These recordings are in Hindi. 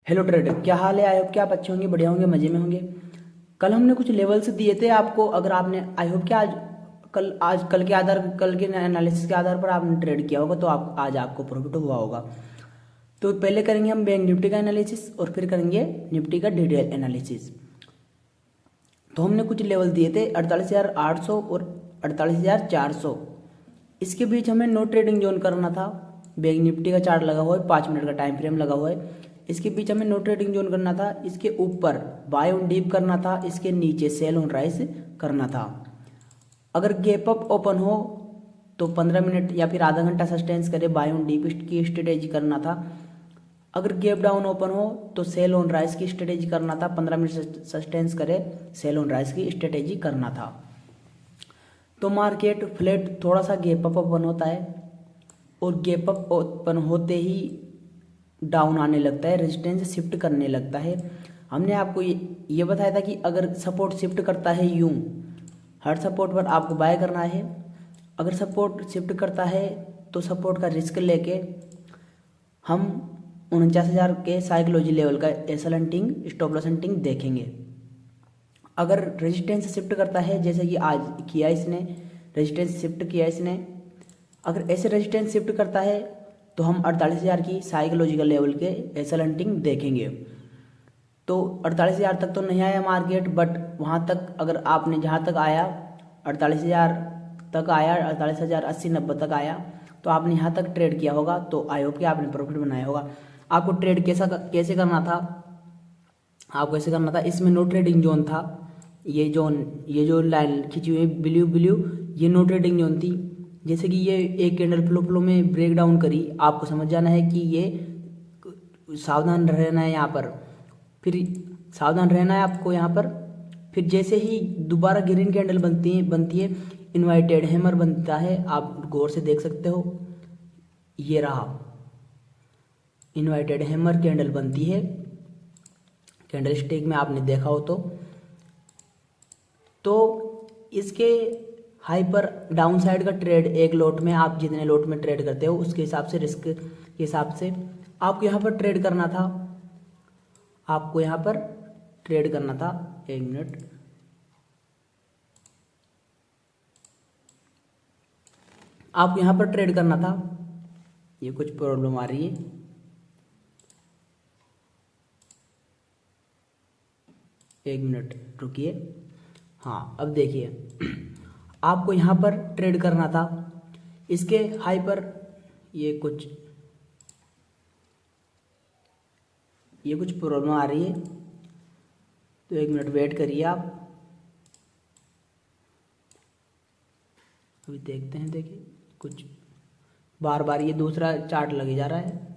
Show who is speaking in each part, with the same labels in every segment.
Speaker 1: हेलो ट्रेडर, क्या हाल है? आई होप कि आप अच्छे होंगे, बढ़िया होंगे, मजे में होंगे। कल हमने कुछ लेवल्स दिए थे आपको। अगर आपने आई होप कि कल के कल के एनालिसिस के आधार पर आपने ट्रेड किया होगा तो आप आज आपको प्रॉफिट हुआ होगा। तो पहले करेंगे हम बैंक निफ्टी का एनालिसिस और फिर करेंगे निफ्टी का डिटेल एनालिसिस। तो हमने कुछ लेवल दिए थे 48,800 और 48,400। इसके बीच हमें नो ट्रेडिंग जोन करना था। बैंक निफ्टी का चार्ट लगा हुआ है, 5 मिनट का टाइम फ्रेम लगा हुआ है। इसके बीच हमें नो ट्रेडिंग जोन करना था। इसके ऊपर बाय ऑन डीप करना था, इसके नीचे सेल ऑन राइज करना था। अगर गैप अप ओपन हो तो 15 मिनट या फिर आधा घंटा सस्टेंस करे, बाय ऑन डीप की स्ट्रेटेजी करना था। अगर गैप डाउन ओपन हो तो सेल ऑन राइज की स्ट्रेटेजी करना था। 15 मिनट सस्टेंस करे, सेल ऑन राइज की स्ट्रेटेजी करना था। तो मार्केट फ्लैट थोड़ा सा गैप अप ओपन होता है और गैप अप ओपन होते ही डाउन आने लगता है, रेजिस्टेंस शिफ्ट करने लगता है। हमने आपको ये बताया था कि अगर सपोर्ट शिफ्ट करता है यूं, हर सपोर्ट पर आपको बाय करना है। अगर सपोर्ट शिफ्ट करता है तो सपोर्ट का रिस्क लेके हम 49,000 के साइकोलॉजी लेवल का SL hunting, stop loss hunting देखेंगे। अगर रेजिस्टेंस शिफ्ट करता है, जैसे कि आज किया इसने, रेजिस्टेंस शिफ्ट किया इसने, अगर ऐसे रेजिस्टेंस शिफ्ट करता है तो हम 48,000 की साइकोलॉजिकल लेवल के एसएल हंटिंग देखेंगे। तो 48,000 तक तो नहीं आया मार्केट, बट वहाँ तक अगर आपने जहाँ तक आया 48,000 तक आया, 48,080-90 तक आया, तो आपने यहाँ तक ट्रेड किया होगा। तो आई होप कि आपने प्रॉफिट बनाया होगा। आपको ट्रेड कैसे करना था? आपको ऐसे करना था, इसमें नो ट्रेडिंग जोन था। ये जो लाइन खींची हुई ब्लू, ये नो ट्रेडिंग जोन थी। जैसे कि ये एक कैंडल फ्लो में ब्रेक डाउन करी, आपको समझ जाना है कि ये सावधान रहना है यहाँ पर। फिर सावधान रहना है आपको यहाँ पर। फिर जैसे ही दोबारा ग्रीन कैंडल बनती है, इन्वाइटेड हैमर बनता है। आप गौर से देख सकते हो, ये रहा इन्वाइटेड हैमर कैंडल बनती है। कैंडल स्टिक में आपने देखा हो तो इसके हाई पर डाउन साइड का ट्रेड, एक लोट में आप जितने लोट में ट्रेड करते हो उसके हिसाब से, रिस्क के हिसाब से आपको यहाँ पर ट्रेड करना था। आपको यहाँ पर ट्रेड करना था, 1 मिनट, आपको यहाँ पर ट्रेड करना था। ये कुछ प्रॉब्लम आ रही है, एक मिनट रुकिए। हाँ, अब देखिए, आपको यहाँ पर ट्रेड करना था। इसके हाई पर ये कुछ प्रॉब्लम आ रही है, तो 1 मिनट वेट करिए आप। अभी देखते हैं। देखिए, कुछ बार बार ये दूसरा चार्ट लगे जा रहा है,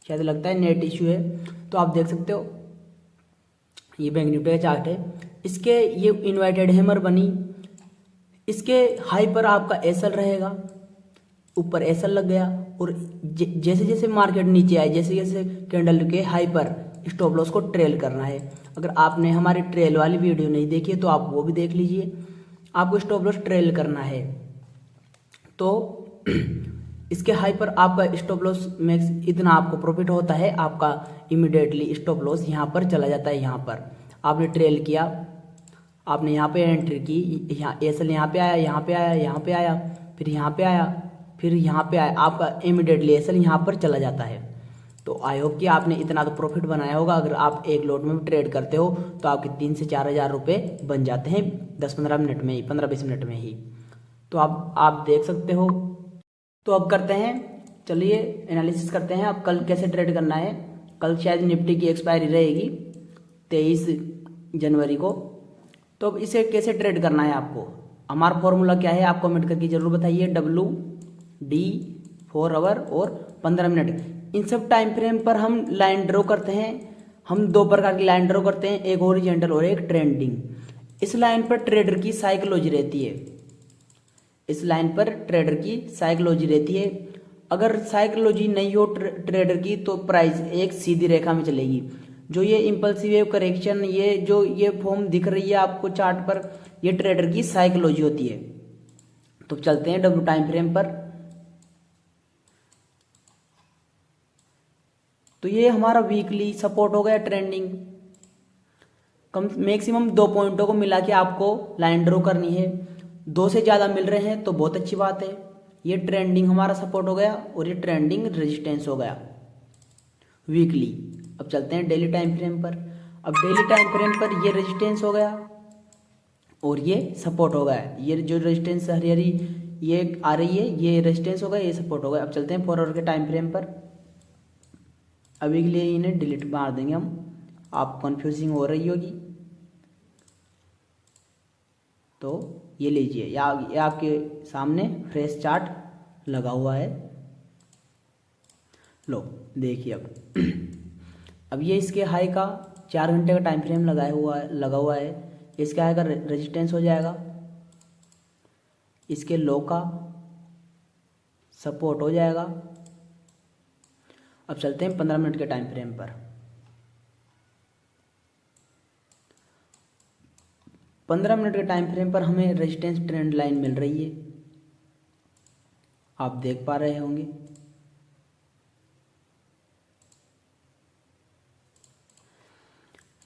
Speaker 1: शायद लगता है नेट इश्यू है। तो आप देख सकते हो, ये बैंक निफ्टी का चार्ट है। इसके ये इन्वर्टेड हैमर बनी, इसके हाई पर आपका एसएल रहेगा, ऊपर एसएल लग गया। और जैसे जैसे मार्केट नीचे आए, जैसे जैसे कैंडल के हाई पर स्टॉप लॉस को ट्रेल करना है। अगर आपने हमारी ट्रेल वाली वीडियो नहीं देखी है तो आप वो भी देख लीजिए। आपको स्टॉप लॉस ट्रेल करना है। तो इसके हाई पर आपका स्टॉप लॉस मैक्स इतना आपको प्रॉफिट होता है, आपका इमीडिएटली स्टॉप लॉस यहाँ पर चला जाता है। यहाँ पर आपने ट्रेल किया, आपने यहाँ पे एंट्री की, यहाँ एसएल यहाँ पे आया, यहाँ पे आया, यहाँ पे आया, फिर यहाँ पे आया, फिर यहाँ पे आया, आपका इमीडिएटली एसएल यहाँ पर चला जाता है। तो आई होप कि आपने इतना तो प्रॉफिट बनाया होगा। अगर आप एक लोट में भी ट्रेड करते हो तो आपके 3 से 4 हज़ार रुपये बन जाते हैं 10-15 मिनट में ही, 15-20 मिनट में ही। तो आप देख सकते हो। तो अब करते हैं, चलिए एनालिसिस करते हैं। अब कल कैसे ट्रेड करना है। कल शायद निफ्टी की एक्सपायरी रहेगी 23 जनवरी को। तो अब इसे कैसे ट्रेड करना है आपको, हमारा फॉर्मूला क्या है, आप कमेंट करके जरूर बताइए। WD 4 आवर और 15 मिनट, इन सब टाइम फ्रेम पर हम लाइन ड्रॉ करते हैं। हम 2 प्रकार की लाइन ड्रॉ करते हैं, एक हॉरिजॉन्टल और एक ट्रेंडिंग। इस लाइन पर ट्रेडर की साइकोलॉजी रहती है, इस लाइन पर ट्रेडर की साइकोलॉजी रहती है। अगर साइकोलॉजी नहीं हो ट्रेडर की तो प्राइस एक सीधी रेखा में चलेगी। जो ये इम्पल्सिव वेव करेक्शन, ये जो ये फॉर्म दिख रही है आपको चार्ट पर, ये ट्रेडर की साइकोलॉजी होती है। तो चलते हैं W टाइम फ्रेम पर। तो ये हमारा वीकली सपोर्ट हो गया ट्रेंडिंग। कम मैक्सिमम 2 पॉइंटों को मिला के आपको लाइन ड्रॉ करनी है। 2 से ज़्यादा मिल रहे हैं तो बहुत अच्छी बात है। ये ट्रेंडिंग हमारा सपोर्ट हो गया और ये ट्रेंडिंग रेजिस्टेंस हो गया वीकली। अब चलते हैं डेली टाइम फ्रेम पर। अब डेली टाइम फ्रेम पर ये रेजिस्टेंस हो गया और ये सपोर्ट हो गया। ये जो रेजिस्टेंस हरी हरी ये आ रही है ये रेजिस्टेंस हो गया, ये सपोर्ट हो गया। अब चलते हैं 4 आवर के टाइम फ्रेम पर। अभी के लिए इन्हें डिलीट मार देंगे हम, आप कंफ्यूजिंग हो रही होगी तो ये लीजिए, ये आपके सामने फ्रेश चार्ट लगा हुआ है। लो देखिए अब ये इसके हाई का 4 घंटे का टाइम फ्रेम लगा हुआ है। इसके हाई का रेजिस्टेंस हो जाएगा, इसके लो का सपोर्ट हो जाएगा। अब चलते हैं 15 मिनट के टाइम फ्रेम पर। 15 मिनट के टाइम फ्रेम पर हमें रेजिस्टेंस ट्रेंड लाइन मिल रही है, आप देख पा रहे होंगे।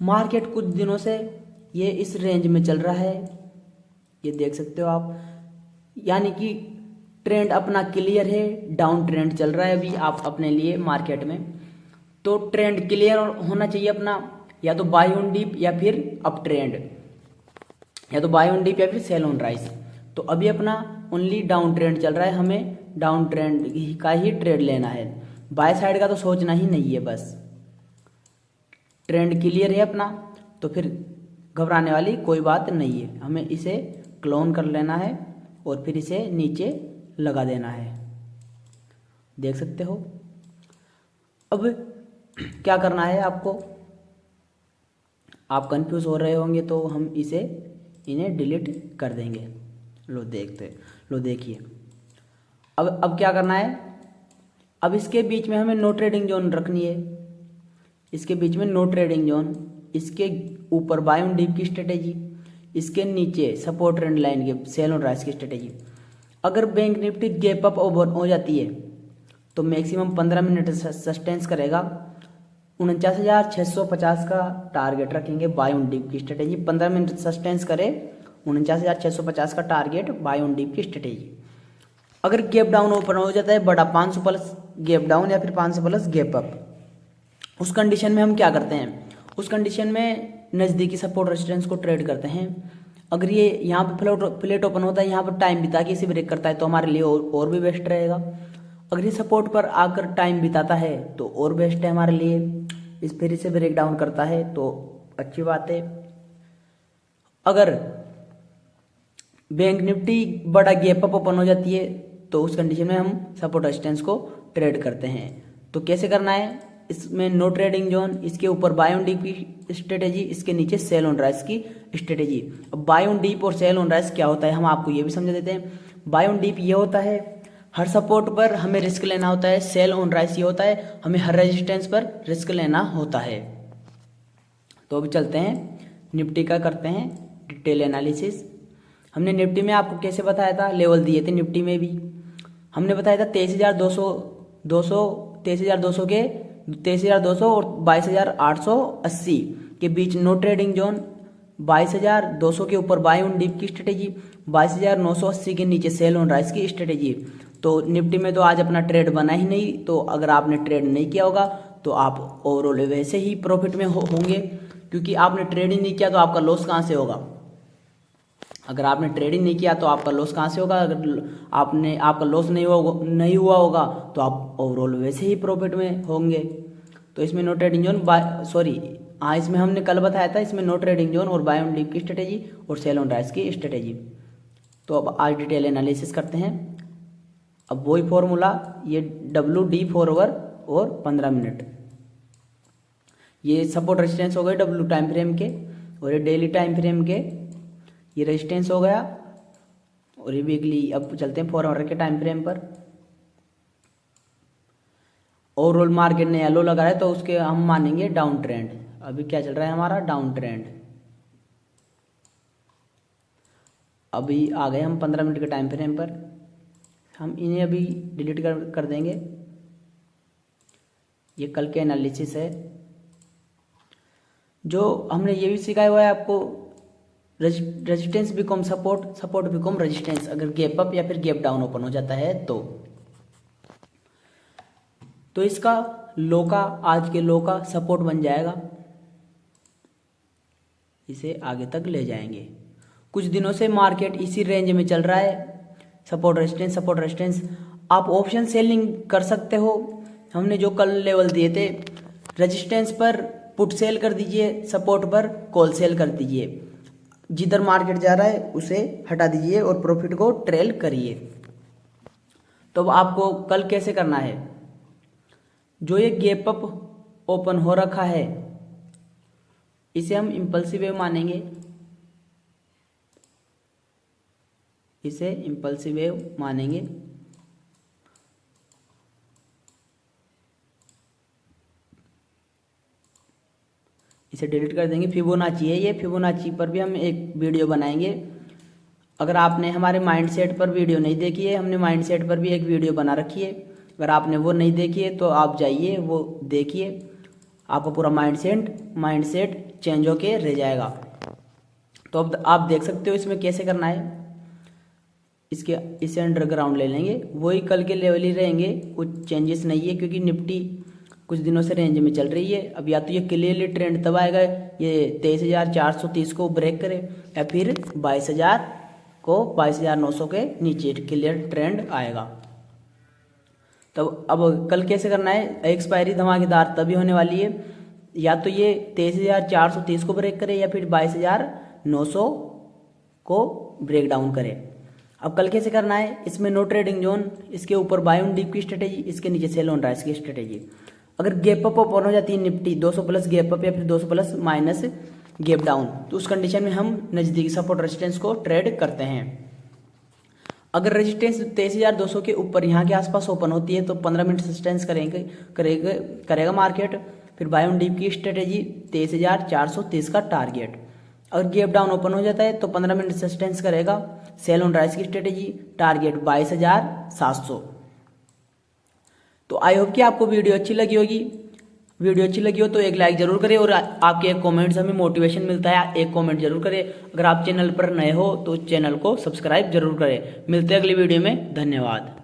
Speaker 1: मार्केट कुछ दिनों से ये इस रेंज में चल रहा है, ये देख सकते हो आप। यानी कि ट्रेंड अपना क्लियर है, डाउन ट्रेंड चल रहा है अभी आप अपने लिए मार्केट में। तो ट्रेंड क्लियर होना चाहिए अपना, या तो बाय ऑन डिप या फिर अप ट्रेंड, या तो बाय ऑन डिप या फिर सेल ऑन राइज। तो अभी अपना ओनली डाउन ट्रेंड चल रहा है, हमें डाउन ट्रेंड का ही ट्रेड लेना है। बाय साइड का तो सोचना ही नहीं है, बस ट्रेंड क्लियर है अपना तो फिर घबराने वाली कोई बात नहीं है। हमें इसे क्लोन कर लेना है और फिर इसे नीचे लगा देना है, देख सकते हो। अब क्या करना है आपको, आप कंफ्यूज हो रहे होंगे तो हम इन्हें डिलीट कर देंगे। लो देखिए अब क्या करना है। अब इसके बीच में हमें नो ट्रेडिंग जोन रखनी है, इसके बीच में नो ट्रेडिंग जोन, इसके ऊपर बाय ऑन डिप की स्ट्रेटेजी, इसके नीचे सपोर्ट ट्रेंड लाइन के सेल ऑन राइज की स्ट्रेटेजी। अगर bank Nifty gap up over हो जाती है तो मैक्सिमम 15 मिनट सस्टेंस करेगा। 49,650 का टारगेट रखेंगे बाय ऑन डिप की स्ट्रेटेजी। 15 मिनट सस्टेंस करे 49,650 का टारगेट बाय ऑन डिप की स्ट्रेटेजी। अगर गैप डाउन ओपन हो जाता है बड़ा 500 प्लस गैप डाउन या फिर 500 प्लस गैप अप, उस कंडीशन में हम क्या करते हैं, उस कंडीशन में नज़दीकी सपोर्ट रेजिस्टेंस को ट्रेड करते हैं। अगर ये यहाँ पे फ्लैट ओपन होता है, यहाँ पर टाइम बिता के इसे ब्रेक करता है तो हमारे लिए और भी बेस्ट रहेगा। अगर ये सपोर्ट पर आकर टाइम बिताता है तो और बेस्ट है हमारे लिए। इस फिर इसे ब्रेक डाउन करता है तो अच्छी बात है। अगर बैंक निफ्टी बड़ा गैप अप ओपन हो जाती है तो उस कंडीशन में हम सपोर्ट रेजिस्टेंस को ट्रेड करते हैं। तो कैसे करना है, इसमें नो ट्रेडिंग जोन, इसके ऊपर बाय ऑन डीप की स्ट्रेटेजी, इसके नीचे सेल ऑन राइज की स्ट्रेटेजी। अब बाय ऑन डीप और सेल ऑन राइज क्या होता है हम आपको ये भी समझा देते हैं। बाय ऑन डीप ये होता है हर सपोर्ट पर हमें रिस्क लेना होता है, सेल ऑन राइज ये होता है हमें हर रेजिस्टेंस पर रिस्क लेना होता है। तो अभी चलते हैं निफ्टी का करते हैं डिटेल एनालिसिस। हमने निफ्टी में आपको कैसे बताया था, लेवल दिए थे निफ्टी में भी हमने बताया था 23,200 के 23,200 और 22,880 के बीच नो ट्रेडिंग जोन, 22,200 के ऊपर बाय ऑन डिप की स्ट्रेटेजी, 22,980 के नीचे सेल ऑन राइज की स्ट्रेटेजी। तो निफ्टी में तो आज अपना ट्रेड बना ही नहीं, तो अगर आपने ट्रेड नहीं किया होगा तो आप ओवरऑल वैसे ही प्रॉफिट में होंगे, क्योंकि आपने ट्रेड ही नहीं किया तो आपका लॉस कहाँ से होगा। अगर आपने ट्रेडिंग नहीं किया तो आपका लॉस कहाँ से होगा। अगर आपका लॉस नहीं हुआ होगा तो आप ओवरऑल वैसे ही प्रॉफिट में होंगे। तो इसमें नो ट्रेडिंग जोन इसमें हमने कल बताया था, इसमें नो ट्रेडिंग जोन और बाय ऑन डिप की स्ट्रेटेजी और सेल ऑन राइज की स्ट्रेटेजी। तो अब आज डिटेल एनालिसिस करते हैं। अब वही फॉर्मूला, ये WD फॉरवर्ड और 15 मिनट, ये सपोर्ट रेजिस्टेंस हो गए W टाइम फ्रेम के और ये डेली टाइम फ्रेम के, ये रेजिस्टेंस हो गया और ये वीकली। अब चलते हैं 4 आवर के टाइम फ्रेम पर। ओवरऑल मार्केट ने येलो लगा है तो उसके हम मानेंगे डाउन ट्रेंड। अभी क्या चल रहा है हमारा डाउन ट्रेंड। अभी आ गए हम 15 मिनट के टाइम फ्रेम पर। हम इन्हें अभी डिलीट कर देंगे। ये कल के एनालिसिस है। जो हमने ये भी सिखाया हुआ है आपको, resistance become support, support become resistance, अगर गैप अप या फिर गैप डाउन ओपन हो जाता है तो इसका लो का, आज के लो का सपोर्ट बन जाएगा, इसे आगे तक ले जाएंगे। कुछ दिनों से मार्केट इसी रेंज में चल रहा है, सपोर्ट रेजिस्टेंस सपोर्ट रेजिस्टेंस। आप ऑप्शन सेलिंग कर सकते हो। हमने जो कल लेवल दिए थे, रेजिस्टेंस पर पुट सेल कर दीजिए, सपोर्ट पर कॉल सेल कर दीजिए। जिधर मार्केट जा रहा है उसे हटा दीजिए और प्रॉफिट को ट्रेल करिए। तो अब आपको कल कैसे करना है, जो ये गैप अप ओपन हो रखा है इसे हम इम्पल्सिव वेव मानेंगे, इसे इम्पल्सिव वेव मानेंगे। इसे डिलीट कर देंगे। फिबोनाची है ये, फिबोनाची पर भी हम एक वीडियो बनाएंगे। अगर आपने हमारे माइंडसेट पर वीडियो नहीं देखी है, हमने माइंडसेट पर भी एक वीडियो बना रखी है, अगर आपने वो नहीं देखी है तो आप जाइए वो देखिए, आपका पूरा माइंडसेट चेंज होके रह जाएगा। तो अब आप देख सकते हो इसमें कैसे करना है। इसे अंडरग्राउंड ले लेंगे, वही कल के लेवल ही रहेंगे, कुछ चेंजेस नहीं है, क्योंकि निफ्टी कुछ दिनों से रेंज में चल रही है। अब या तो ये क्लियरली ट्रेंड तब आएगा, ये 23,430 को ब्रेक करे, या फिर 22,900 के नीचे क्लियर ट्रेंड आएगा। तो अब कल कैसे करना है, एक्सपायरी धमाकेदार तभी होने वाली है, या तो ये 23,430 को ब्रेक करे या फिर 22,900 को ब्रेक डाउन करे। अब कल कैसे करना है, इसमें नो ट्रेडिंग जोन, इसके ऊपर बाय ऑन डिप की स्ट्रेटेजी, इसके नीचे सेल ऑन राइज की स्ट्रेटेजी। अगर गैप अप ओपन हो जाती है निफ्टी 200 प्लस गैप अप या फिर 200 प्लस माइनस गैप डाउन, तो उस कंडीशन में हम नजदीकी सपोर्ट रेजिस्टेंस को ट्रेड करते हैं। अगर रेजिस्टेंस 23,200 के ऊपर यहाँ के आसपास ओपन होती है तो 15 मिनट सस्टेंस करेगा मार्केट। फिर बाय ऑन डीप की स्ट्रेटेजी 23,430 का टारगेट। अगर गैप डाउन ओपन हो जाता है तो 15 मिनट सस्टेंस करेगा, सेल ऑन राइज की स्ट्रेटेजी टारगेट 22,700। तो आई होप कि आपको वीडियो अच्छी लगी होगी। वीडियो अच्छी लगी हो तो एक लाइक जरूर करें, और आपके एक कमेंट से हमें मोटिवेशन मिलता है, एक कमेंट जरूर करें। अगर आप चैनल पर नए हो तो चैनल को सब्सक्राइब जरूर करें। मिलते हैं अगली वीडियो में, धन्यवाद।